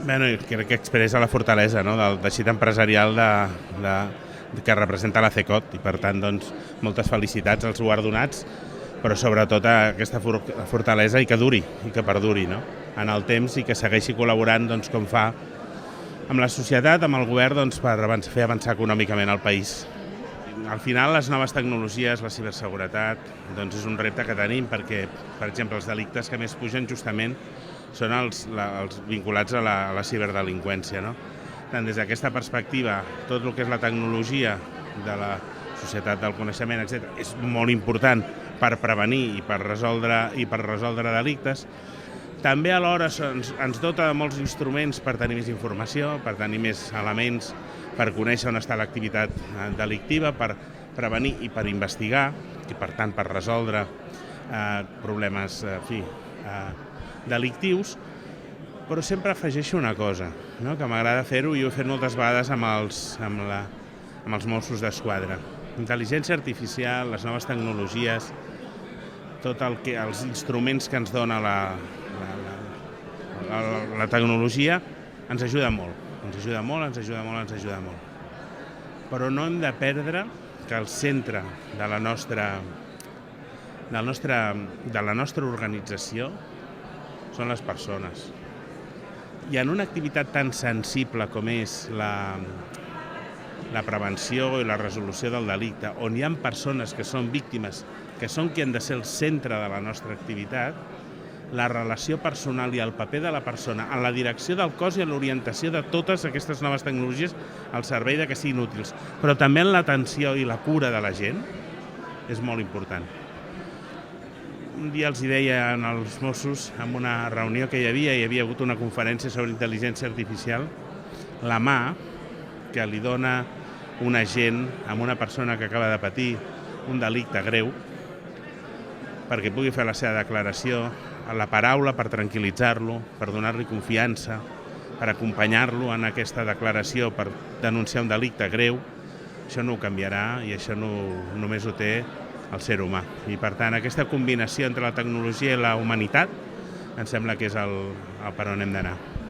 Bueno, crec que expressa la fortalesa, no?, del teixit empresarial que representa la CECOT i, per tant, doncs, moltes felicitats als guardonats, però sobretot aquesta fortalesa i que duri, i que perduri, no?, en el temps, i que segueixi col·laborant, doncs, com fa amb la societat, amb el govern, doncs, per fer avançar econòmicament el país. Al final, les noves tecnologies, la ciberseguretat, doncs és un repte que tenim perquè, per exemple, els delictes que més pugen justament són els vinculats a la ciberdelinqüència, no? Tant des d'aquesta perspectiva, tot el que és la tecnologia de la societat del coneixement, etc., és molt important per prevenir i per resoldre delictes. També alhora ens dota de molts instruments per tenir més informació, per tenir més elements, per conèixer on està l'activitat delictiva, per prevenir i per investigar, i per tant per resoldre problemes delictius, però sempre afegeixo una cosa, no?, que m'agrada fer-ho i ho he fet moltes vegades amb els Mossos d'Esquadra. Intel·ligència artificial, les noves tecnologies, els instruments que ens dona la tecnologia ens ajuda molt. Ens ajuda molt. Però no hem de perdre que el centre de la nostra organització són les persones. I en una activitat tan sensible com és la prevenció i la resolució del delicte, on hi ha persones que són víctimes, que són qui han de ser el centre de la nostra activitat, la relació personal i el paper de la persona en la direcció del cos i en l'orientació de totes aquestes noves tecnologies al servei de que siguin útils, però també en l'atenció i la cura de la gent, és molt important. Un dia els deia als Mossos, en una reunió que hi havia hagut una conferència sobre intel·ligència artificial, la mà que li dona un agent a una persona que acaba de patir un delicte greu perquè pugui fer la seva declaració, la paraula per tranquil·litzar-lo, per donar-li confiança, per acompanyar-lo en aquesta declaració per denunciar un delicte greu, això no ho canviarà i això només ho té el ser humà. I, per tant, aquesta combinació entre la tecnologia i la humanitat em sembla que és per on hem d'anar.